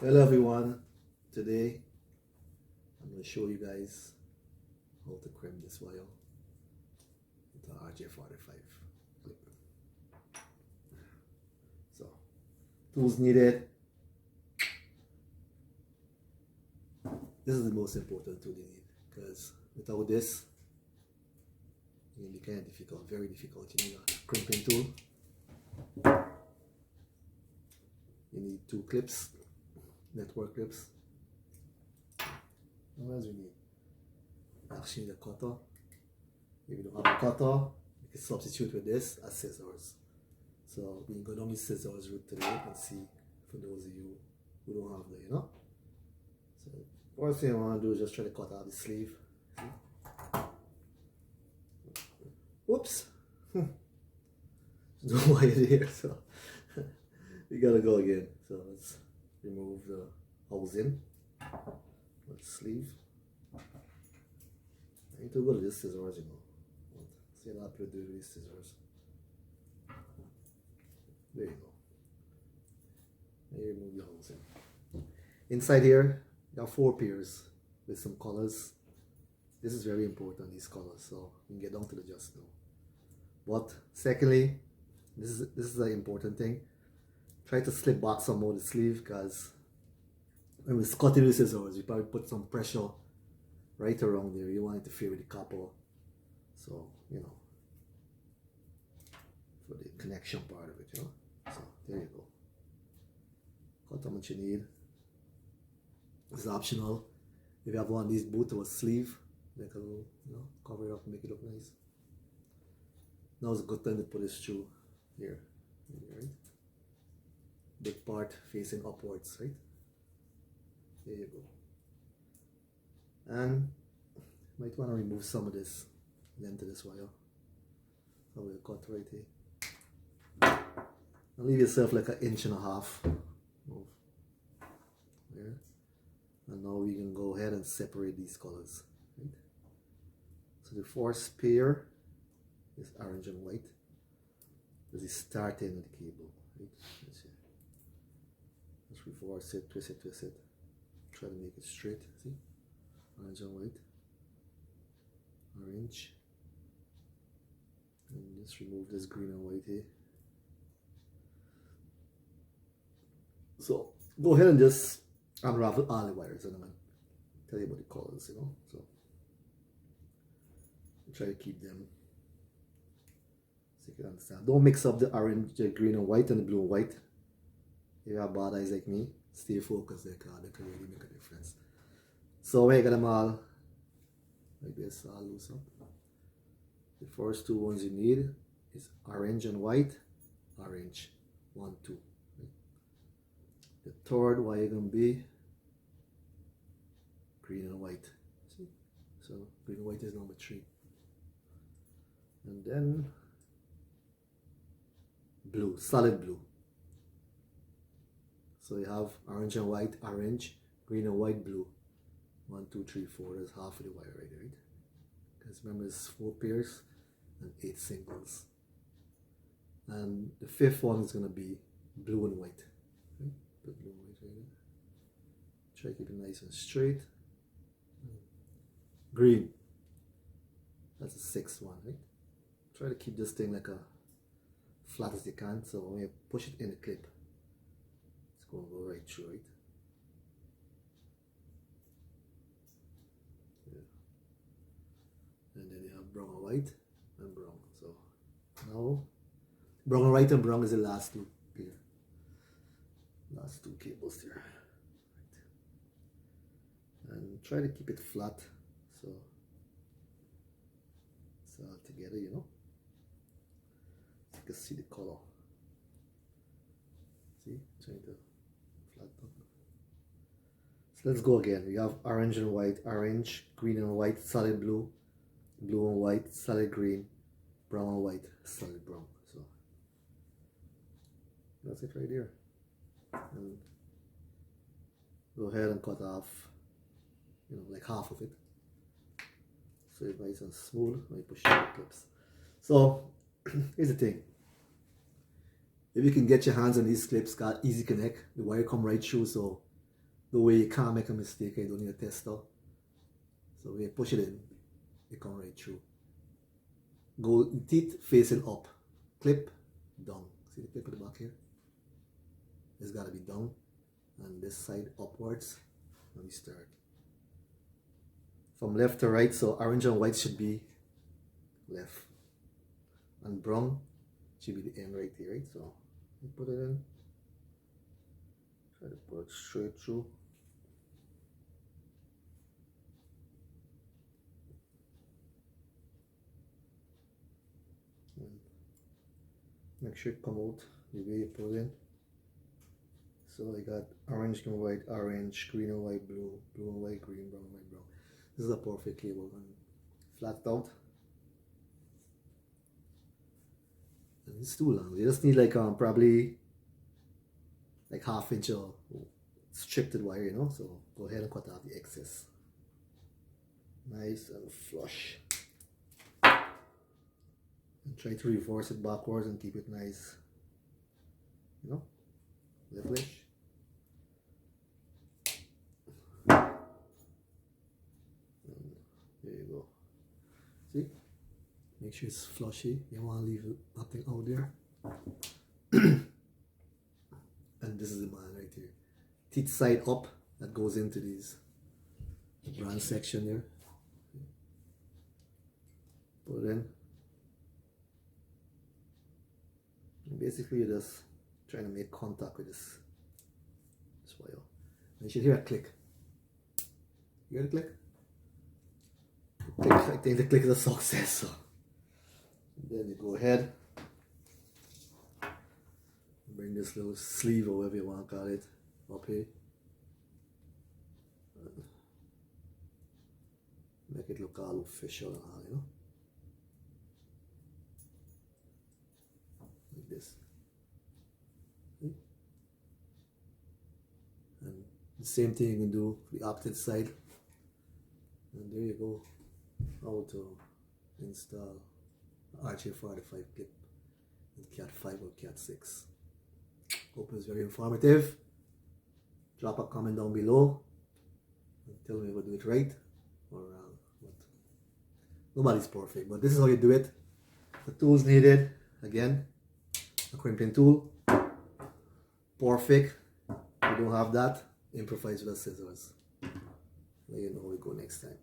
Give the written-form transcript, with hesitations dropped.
Hello everyone, today I'm going to show you guys how to crimp this wire with a rj45 clip. So, tools needed. This is the most important tool you need because without this it can be kind of difficult, very difficult. You need a crimping tool. You need 2 clips, network clips. What else you need? Actually need a cutter. If you don't have a cutter, you can substitute with this as scissors. So we can go down the scissors route today and see for those of you who don't have that, you know. So first thing I want to do is just try to cut out the sleeve. See? Whoops! There's no wire there, so we gotta go again. So let's remove the housing. Let's sleeve. I need to go to this scissors, you know. See a lot of people do these scissors. There you go. And you remove the housing. Inside here, you have 4 pairs with some colors. This is very important, these colors, so we can get down to the just now. But secondly, this is the important thing. Try to slip back some more the sleeve, because when we're cutting with scissors, we probably put some pressure right around there. You want it to feel with the copper. So, you know, for the connection part of it, you know. So, there you go. Cut how much you need. It's optional. If you have one of these boots or a sleeve, like a little, you know, cover it up and make it look nice. Now is a good time to put this shoe here, right? Big part facing upwards, right? There you go. And you might want to remove some of this length of this wire. So we'll cut right here. And leave yourself like 1.5 inches. There. And now we can go ahead and separate these colors. Right? So the first pair is orange and white. This is starting of the cable. Right? Let's see. Let's reverse it, twist it, twist it. Try to make it straight. See? Orange and white. Orange. And just remove this green and white here. So go ahead and just unravel all the wires and I'm going to tell you about the colors, you know. So try to keep them so you can understand. Don't mix up the orange, the green and white and the blue and white. If you have bad eyes like me, stay focused, they can really make a difference. So when you get them all like this, all loose up. The first 2 ones you need is orange and white. Orange, 1, 2. Right? The third wire gonna be green and white. See? So green and white is number 3. And then blue, solid blue. So you have orange and white, orange, green and white, blue. 1, 2, 3, 4. That's half of the wire right there, right? Because remember, it's 4 pairs and 8 singles. And the 5th one is going to be blue and white. Okay? Put blue and white right there. Try to keep it nice and straight. Green. That's the 6th one, right? Try to keep this thing like a flat as you can. So when you push it in the clip, it's going to go right through it. And then you have brown and white and brown. So now brown and white and brown is the last 2 pair. Last 2 cables there. Right. And try to keep it flat so it's all together, you know. So you can see the color. See? Trying to flatten up. So let's go again. We have orange and white, orange, green and white, solid blue, blue and white, solid green, brown and white, solid brown. So that's it right there. And go ahead and cut off, you know, like half of it. So it's nice and smooth when you push the clips. So here's the thing. If you can get your hands on these clips, got easy connect, the wire come right through, so the way you can't make a mistake, you don't need a tester. So when you push it in, it come right through. Go teeth facing up. Clip down. See the clip at the back here? It's gotta be down. And this side upwards. And we start. From left to right, so orange and white should be left. And brown should be the end right here, right? So you put it in. Try to put it straight through. And make sure it come out the way you put it in. So I got orange and white, orange, green and white, blue, blue and white, green, brown and white, brown. This is a perfect cable and flat out. And it's too long. You just need like probably like 1/2 inch of stripped wire, you know. So go ahead and cut out the excess. Nice and flush. And try to reverse it backwards and keep it nice, you know, levelish. There you go. See? Make sure it's flushy. You don't want to leave nothing out there. And this is the man right here. Teeth side up, that goes into these brand section there. Put it in. And basically you're just trying to make contact with this wire. And you should hear a click. You hear the click? I think the click is a success. So then you go ahead, bring this little sleeve or whatever you want to call it up here. Make it look all official and all, you know. Like this. See? And the same thing you can do for the opposite side. And there you go. How to install rj45 clip in Cat 5 or Cat 6. Hope it's very informative. Drop a comment down below and tell me if I do it right or wrong. But nobody's perfect, but this is how you do it. The tools needed, again, a crimping tool. Perfect. If you don't have that, improvise with the scissors. Let you know how we go next time.